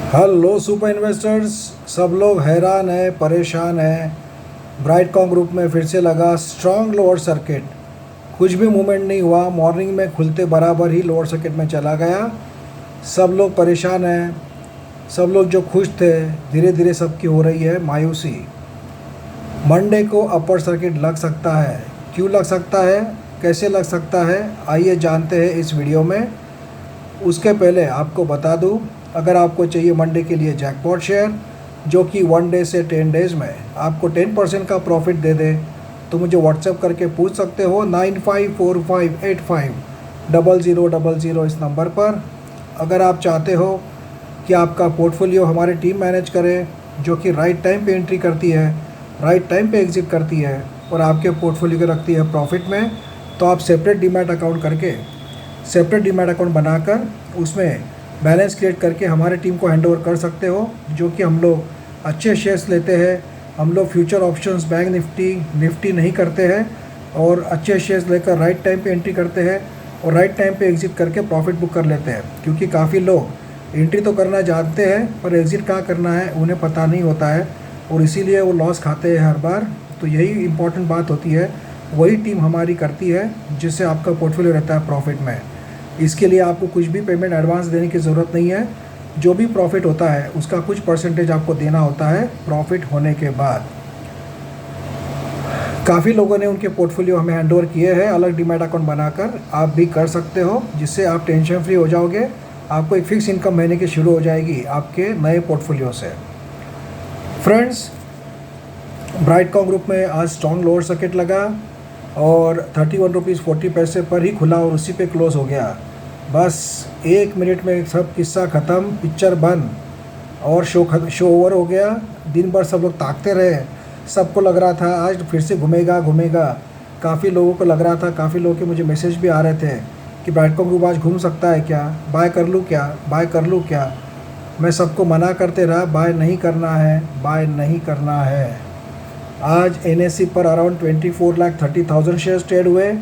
Hello super investors. सब लोग हैरान हैं, परेशान हैं। ब्राइटकॉम ग्रुप में फिर से लगा स्ट्रॉन्ग लोअर सर्किट। कुछ भी मूवमेंट नहीं हुआ, मॉर्निंग में खुलते बराबर ही लोअर सर्किट में चला गया। सब लोग परेशान हैं। सब लोग जो खुश थे, धीरे धीरे सबकी हो रही है मायूसी। मंडे को अपर सर्किट लग सकता है। क्यों लग सकता है, कैसे लग सकता है, आइए जानते हैं इस वीडियो में। उसके पहले आपको बता दूं, अगर आपको चाहिए मंडे के लिए जैकपॉट शेयर जो कि 1 डे से 10 डेज़ में आपको 10% का प्रॉफिट दे दे, तो मुझे व्हाट्सएप करके पूछ सकते हो 9545850000 इस नंबर पर। अगर आप चाहते हो कि आपका पोर्टफोलियो हमारी टीम मैनेज करे, जो कि राइट टाइम पे एंट्री करती है, राइट टाइम पे एग्ज़िट करती है और आपके पोर्टफोलियो को रखती है प्रॉफिट में, तो आप सेपरेट डीमैट अकाउंट बनाकर उसमें बैलेंस क्रिएट करके हमारे टीम को हैंडओवर कर सकते हो। जो कि हम लोग अच्छे शेयर्स लेते हैं, हम लोग फ्यूचर ऑप्शंस, बैंक निफ्टी नहीं करते हैं और अच्छे शेयर्स लेकर राइट टाइम पे एंट्री करते हैं और राइट टाइम पे एग्ज़िट करके प्रॉफिट बुक कर लेते हैं। क्योंकि काफ़ी लोग एंट्री तो करना जानते हैं पर एग्ज़िट कहाँ करना है उन्हें पता नहीं होता है और इसीलिए वो लॉस खाते हैं हर बार। तो यही इम्पॉर्टेंट बात होती है, वही टीम हमारी करती है जिससे आपका पोर्टफोलियो रहता है प्रॉफिट में। इसके लिए आपको कुछ भी पेमेंट एडवांस देने की ज़रूरत नहीं है। जो भी प्रॉफिट होता है उसका कुछ परसेंटेज आपको देना होता है प्रॉफिट होने के बाद। काफ़ी लोगों ने उनके पोर्टफोलियो हमें हैंडओवर किए हैं अलग डीमैट अकाउंट बनाकर। आप भी कर सकते हो, जिससे आप टेंशन फ्री हो जाओगे। आपको एक फ़िक्स इनकम महीने की शुरू हो जाएगी आपके नए पोर्टफोलियो से। फ्रेंड्स, ब्राइटकॉम ग्रुप में आज स्ट्रॉन्ग लोअर सर्किट लगा और 31.40 रुपये पर ही खुला और उसी पे क्लोज़ हो गया। बस 1 मिनट में सब किस्सा ख़त्म, पिक्चर बंद और शो ओवर हो गया। दिन भर सब लोग ताकते रहे, सबको लग रहा था आज फिर से घूमेगा। काफ़ी लोगों को लग रहा था, काफ़ी लोगों के मुझे मैसेज भी आ रहे थे कि ब्राइटकॉम ग्रुप आज घूम सकता है क्या, बाय कर लूँ क्या। मैं सबको मना करते रहा, बाय नहीं करना है। आज NSE पर अराउंड 24,30,000 शेयर्स ट्रेड हुए,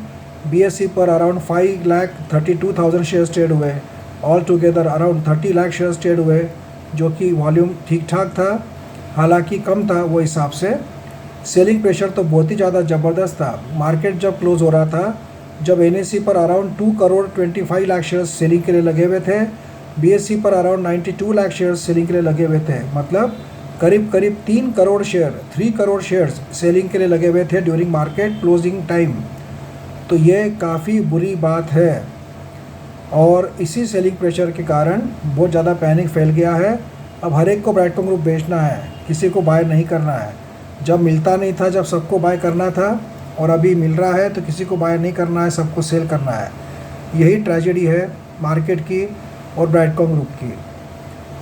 BSE पर अराउंड 5,32,000 शेयर्स ट्रेड हुए। All together around 30 lakh shares trade हुए, जो कि वॉल्यूम ठीक ठाक था, हालांकि कम था वो हिसाब से। सेलिंग प्रेशर तो बहुत ही ज़्यादा ज़बरदस्त था। मार्केट जब क्लोज़ हो रहा था, जब NSE पर अराउंड 2,25 लाख शेयर्स सेलिंग के लिए लगे हुए थे, BSE पर अराउंड 92 लाख शेयर्स सेलिंग के लिए लगे हुए थे। मतलब करीब 3 करोड़ शेयर्स सेलिंग के लिए लगे हुए थे ड्यूरिंग मार्केट क्लोजिंग टाइम। तो ये काफ़ी बुरी बात है और इसी सेलिंग प्रेशर के कारण बहुत ज़्यादा पैनिक फैल गया है। अब हर एक को ब्राइटकॉम ग्रुप बेचना है, किसी को बाय नहीं करना है। जब मिलता नहीं था, जब सबको बाय करना था, और अभी मिल रहा है तो किसी को बाय नहीं करना है, सबको सेल करना है। यही ट्रेजेडी है मार्केट की और ब्राइटकॉम ग्रुप की।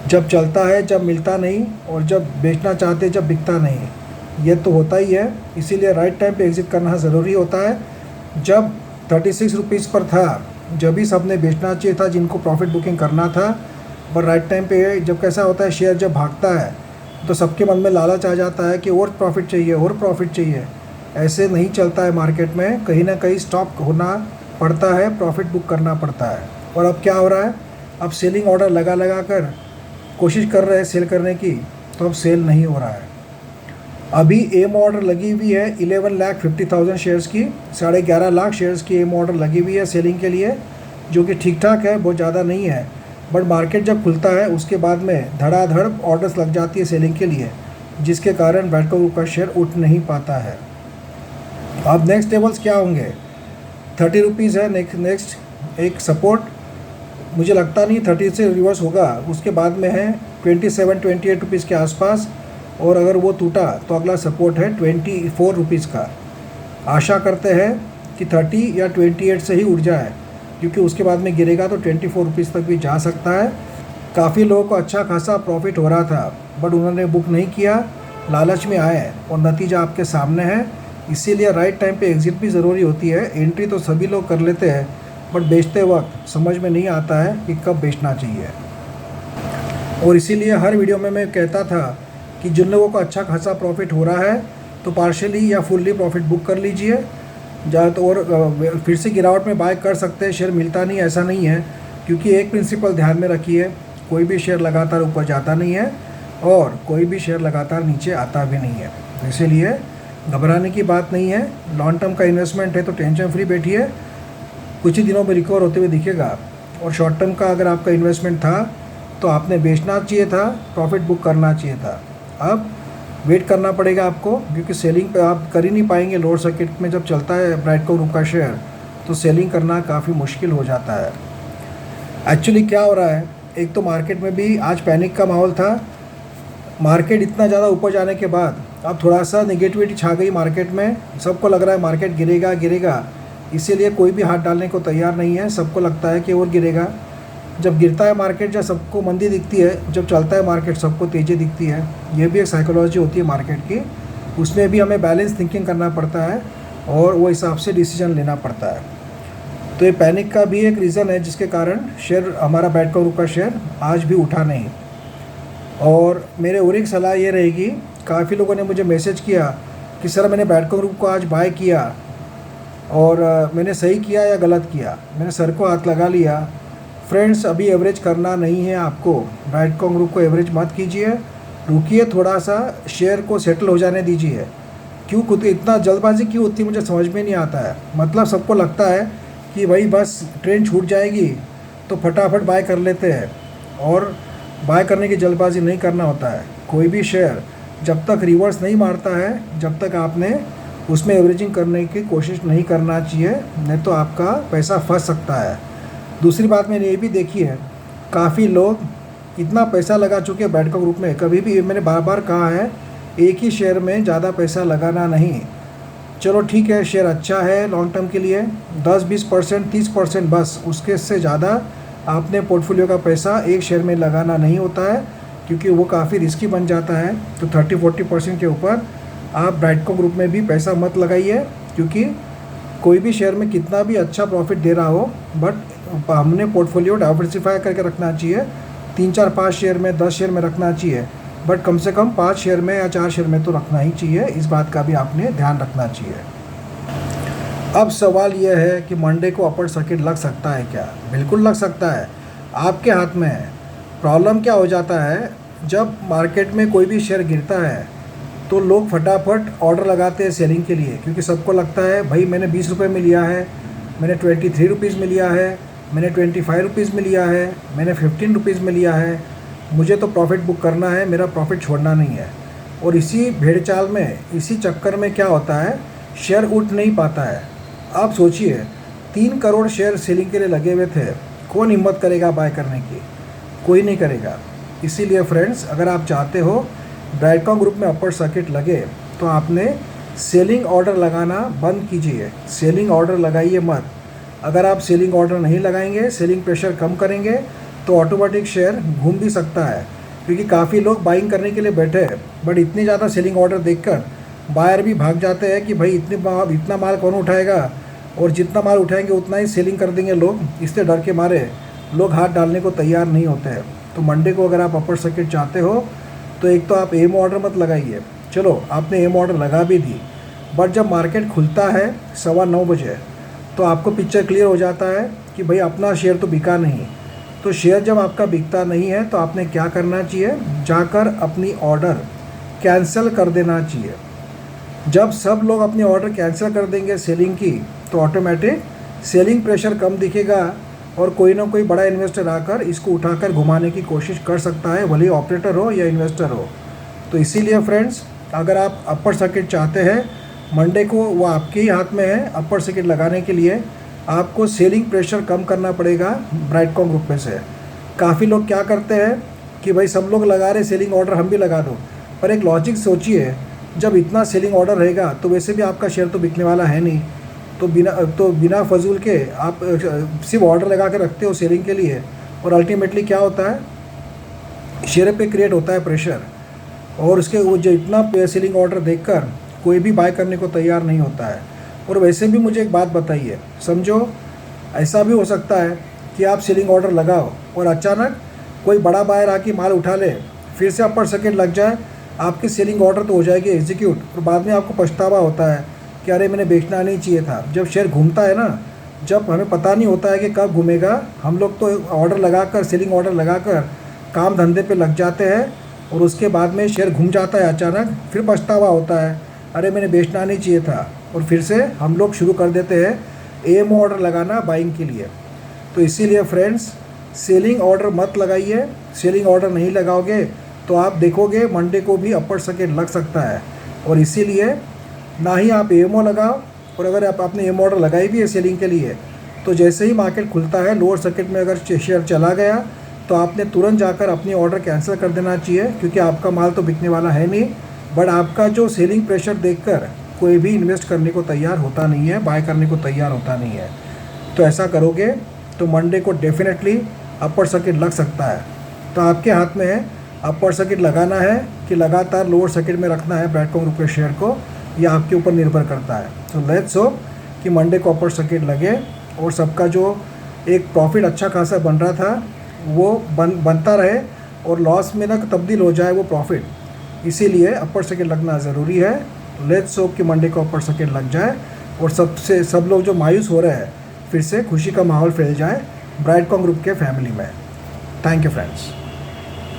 जब चलता है, जब मिलता नहीं, और जब बेचना चाहते जब बिकता नहीं। ये तो होता ही है, इसीलिए राइट टाइम पे एग्ज़िट करना ज़रूरी होता है। जब 36 रुपीज़ पर था, जब भी सबने बेचना चाहिए था जिनको प्रॉफिट बुकिंग करना था। पर राइट टाइम पे जब कैसा होता है, शेयर जब भागता है तो सबके मन में लालच आ जाता है कि और प्रॉफिट चाहिए। ऐसे नहीं चलता है मार्केट में, कहीं ना कहीं स्टॉप होना पड़ता है, प्रॉफिट बुक करना पड़ता है। और अब क्या हो रहा है, अब सेलिंग ऑर्डर लगा कर कोशिश कर रहे हैं सेल करने की, तो अब सेल नहीं हो रहा है। अभी एम ऑर्डर लगी हुई है 11,50,000 शेयर्स की, 11.5 लाख शेयर्स की एम ऑर्डर लगी हुई है सेलिंग के लिए, जो कि ठीक ठाक है, बहुत ज़्यादा नहीं है। बट मार्केट जब खुलता है उसके बाद में धड़ाधड़ ऑर्डर्स लग जाती है सेलिंग के लिए, जिसके कारण ब्राइटकॉम ग्रुप का शेयर उठ नहीं पाता है। अब नेक्स्ट लेवल्स क्या होंगे, 30 रुपीज़ है नेक्स्ट एक सपोर्ट। मुझे लगता नहीं 30 से रिवर्स होगा, उसके बाद में है 27-28 रुपीज़ के आसपास, और अगर वो टूटा तो अगला सपोर्ट है 24 रुपीज़ का। आशा करते हैं कि 30 या 28 से ही उठ जाए, क्योंकि उसके बाद में गिरेगा तो 24 रुपीज़ तक भी जा सकता है। काफ़ी लोगों को अच्छा खासा प्रॉफिट हो रहा था, बट उन्होंने बुक नहीं किया, लालच में आए, और नतीजा आपके सामने है। इसीलिए राइट टाइम पे एग्ज़िट भी ज़रूरी होती है। एंट्री तो सभी लोग कर लेते हैं, बट बेचते वक्त समझ में नहीं आता है कि कब बेचना चाहिए। और इसीलिए हर वीडियो में मैं कहता था कि जिन लोगों को अच्छा खासा प्रॉफिट हो रहा है तो पार्शियली या फुल्ली प्रॉफिट बुक कर लीजिए। तो और फिर से गिरावट में बाय कर सकते हैं, शेयर मिलता नहीं ऐसा नहीं है। क्योंकि एक प्रिंसिपल ध्यान में रखिए, कोई भी शेयर लगातार ऊपर जाता नहीं है और कोई भी शेयर लगातार नीचे आता भी नहीं है। तो इसीलिए घबराने की बात नहीं है। लॉन्ग टर्म का इन्वेस्टमेंट है तो टेंशन फ्री बैठिए, कुछ ही दिनों में रिकवर होते हुए दिखेगा। और शॉर्ट टर्म का अगर आपका इन्वेस्टमेंट था तो आपने बेचना चाहिए था, प्रॉफिट बुक करना चाहिए था। अब वेट करना पड़ेगा आपको, क्योंकि सेलिंग पे आप कर ही नहीं पाएंगे। लोअर सर्किट में जब चलता है ब्राइडकॉम ग्रुप का शेयर तो सेलिंग करना काफ़ी मुश्किल हो जाता है। एक्चुअली क्या हो रहा है, एक तो मार्केट में भी आज पैनिक का माहौल था। मार्केट इतना ज़्यादा ऊपर जाने के बाद अब थोड़ा सा नेगेटिविटी छा गई मार्केट में। सबको लग रहा है मार्केट गिरेगा गिरेगा, इसीलिए कोई भी हाथ डालने को तैयार नहीं है। सबको लगता है कि और गिरेगा। जब गिरता है मार्केट, जब सबको मंदी दिखती है, जब चलता है मार्केट सबको तेज़ी दिखती है। ये भी एक साइकोलॉजी होती है मार्केट की, उसमें भी हमें बैलेंस थिंकिंग करना पड़ता है और वो हिसाब से डिसीजन लेना पड़ता है। तो ये पैनिक का भी एक रीज़न है जिसके कारण शेयर, हमारा ब्राइडकॉम ग्रुप का शेयर आज भी उठा नहीं। और मेरे और एक सलाह ये रहेगी, काफ़ी लोगों ने मुझे मैसेज किया कि सर मैंने ब्राइडकॉम ग्रुप को आज बाय किया और मैंने सही किया या गलत किया, मैंने सर को हाथ लगा लिया। फ्रेंड्स, अभी एवरेज करना नहीं है आपको। ब्राइडकॉम ग्रुप को एवरेज मत कीजिए, रुकिए, थोड़ा सा शेयर को सेटल हो जाने दीजिए। क्यों खुद इतना जल्दबाजी क्यों होती है, मुझे समझ में नहीं आता है। मतलब सबको लगता है कि भाई बस ट्रेन छूट जाएगी तो फटाफट बाय कर लेते हैं, और बाय करने की जल्दबाजी नहीं करना होता है। कोई भी शेयर जब तक रिवर्स नहीं मारता है, जब तक आपने उसमें एवरेजिंग करने की कोशिश नहीं करना चाहिए, नहीं तो आपका पैसा फंस सकता है। दूसरी बात मैंने ये भी देखी है, काफ़ी लोग इतना पैसा लगा चुके हैं ब्राइडकॉम ग्रुप में। कभी भी मैंने बार बार कहा है, एक ही शेयर में ज़्यादा पैसा लगाना नहीं। चलो ठीक है, शेयर अच्छा है लॉन्ग टर्म के लिए, 10-20%, 30% बस, उसके से ज़्यादा आपने पोर्टफोलियो का पैसा एक शेयर में लगाना नहीं होता है, क्योंकि वो काफ़ी रिस्की बन जाता है। तो 30-40% के ऊपर आप ब्राइडकॉम ग्रुप में भी पैसा मत लगाइए, क्योंकि कोई भी शेयर में कितना भी अच्छा प्रॉफिट दे रहा हो, बट हमने पोर्टफोलियो डाइवर्सिफाई करके रखना चाहिए। 3-4-5 शेयर में, 10 शेयर में रखना चाहिए, बट कम से कम 5 शेयर में या 4 शेयर में तो रखना ही चाहिए। इस बात का भी आपने ध्यान रखना चाहिए। अब सवाल यह है कि मंडे को अपर सर्किट लग सकता है क्या? बिल्कुल लग सकता है, आपके हाथ में है। प्रॉब्लम क्या हो जाता है, जब मार्केट में कोई भी शेयर गिरता है तो लोग फटाफट ऑर्डर लगाते हैं सेलिंग के लिए, क्योंकि सबको लगता है भाई मैंने 20 रुपये में लिया है, मैंने 23 रुपीज़ में लिया है, मैंने 25 रुपीज़ में लिया है, मैंने 15 रुपीज़ में लिया है, मुझे तो प्रॉफिट बुक करना है, मेरा प्रॉफिट छोड़ना नहीं है। और इसी भेड़चाल में, इसी चक्कर में क्या होता है, शेयर उठ नहीं पाता है। आप सोचिए, 3 करोड़ शेयर सेलिंग के लिए लगे हुए थे, कौन हिम्मत करेगा बाय करने की? कोई नहीं करेगा। इसीलिए फ्रेंड्स, अगर आप चाहते हो ब्राइडकॉम ग्रुप में अपर सर्किट लगे तो आपने सेलिंग ऑर्डर लगाना बंद कीजिए। सेलिंग ऑर्डर लगाइए मत। अगर आप सेलिंग ऑर्डर नहीं लगाएंगे, सेलिंग प्रेशर कम करेंगे, तो ऑटोमेटिक शेयर घूम भी सकता है। क्योंकि काफ़ी लोग बाइंग करने के लिए बैठे हैं, बट इतनी ज़्यादा सेलिंग ऑर्डर देखकर बायर भी भाग जाते हैं कि भाई इतना माल कौन उठाएगा, और जितना माल उठाएंगे उतना ही सेलिंग कर देंगे लोग। इससे डर के मारे लोग हाथ डालने को तैयार नहीं होते हैं। तो मंडे को अगर आप अपर सर्किट चाहते हो तो एक तो आप एम ऑर्डर मत लगाइए। चलो आपने एम ऑर्डर लगा भी दी, बट जब मार्केट खुलता है 9:15 बजे तो आपको पिक्चर क्लियर हो जाता है कि भाई अपना शेयर तो बिका नहीं। तो शेयर जब आपका बिकता नहीं है तो आपने क्या करना चाहिए, जाकर अपनी ऑर्डर कैंसिल कर देना चाहिए। जब सब लोग अपनी ऑर्डर कैंसिल कर देंगे सेलिंग की, तो ऑटोमेटिक सेलिंग प्रेशर कम दिखेगा और कोई ना कोई बड़ा इन्वेस्टर आकर इसको उठाकर घुमाने की कोशिश कर सकता है, भले ऑपरेटर हो या इन्वेस्टर हो। तो इसीलिए फ्रेंड्स, अगर आप अपर सर्किट चाहते हैं मंडे को, वो आपके ही हाथ में है। अपर सर्किट लगाने के लिए आपको सेलिंग प्रेशर कम करना पड़ेगा ब्राइडकॉम ग्रुप में से। काफ़ी लोग क्या करते हैं कि भाई सब लोग लगा रहे सेलिंग ऑर्डर, हम भी लगा दो। पर एक लॉजिक सोचिए, जब इतना सेलिंग ऑर्डर रहेगा तो वैसे भी आपका शेयर तो बिकने वाला है नहीं, तो बिना फजूल के आप सिर्फ ऑर्डर लगा के रखते हो सेलिंग के लिए, और अल्टीमेटली क्या होता है, शेयर पे क्रिएट होता है प्रेशर, और उसके वो जो इतना सेलिंग ऑर्डर देखकर कोई भी बाय करने को तैयार नहीं होता है। और वैसे भी मुझे एक बात बताइए, समझो ऐसा भी हो सकता है कि आप सेलिंग ऑर्डर लगाओ और अचानक कोई बड़ा बायर आके माल उठा ले, फिर से अपर सर्किट लग जाए, आपकी सेलिंग ऑर्डर तो हो जाएगी एग्जीक्यूट, और बाद में आपको पछतावा होता है कि अरे मैंने बेचना नहीं चाहिए था। जब शेयर घूमता है ना, जब हमें पता नहीं होता है कि कब घूमेगा, हम लोग तो ऑर्डर लगाकर, सेलिंग ऑर्डर लगाकर काम धंधे पे लग जाते हैं और उसके बाद में शेयर घूम जाता है अचानक, फिर पछतावा होता है, अरे मैंने बेचना नहीं चाहिए था, और फिर से हम लोग शुरू कर देते हैं एएमओ ऑर्डर लगाना बाइंग के लिए। तो इसीलिए फ्रेंड्स, सेलिंग ऑर्डर मत लगाइए। सेलिंग ऑर्डर नहीं लगाओगे तो आप देखोगे मंडे को भी अपर सर्किट लग सकता है, और इसीलिए ना ही आप एएमओ लगाओ। और अगर आपने एएमओ ऑर्डर लगाई भी है सेलिंग के लिए, तो जैसे ही मार्केट खुलता है लोअर सर्किट में अगर शेयर चला गया तो आपने तुरंत जाकर अपनी ऑर्डर कैंसिल कर देना चाहिए, क्योंकि आपका माल तो बिकने वाला है नहीं। बट आपका जो सेलिंग प्रेशर देखकर कोई भी इन्वेस्ट करने को तैयार होता नहीं है, बाय करने को तैयार होता नहीं है। तो ऐसा करोगे तो मंडे को डेफिनेटली अपर सर्किट लग सकता है। तो आपके हाथ में है अपर सर्किट लगाना है कि लगातार लोअर सर्किट में रखना है ब्रैडकॉम ग्रुप के शेयर को, यह आपके ऊपर निर्भर करता है। तो लेट्स होप कि मंडे को अपर सर्किट लगे और सबका जो एक प्रॉफिट अच्छा खासा बन रहा था वो बनता रहे और लॉस में ना तब्दील हो जाए वो प्रॉफिट। इसीलिए अपर सर्किट लगना ज़रूरी है। लेट्स होप कि मंडे को अपर सर्किट लग जाए और सब लोग जो मायूस हो रहे हैं फिर से खुशी का माहौल फैल जाए ब्राइडकॉम ग्रुप के फैमिली में। Thank you friends.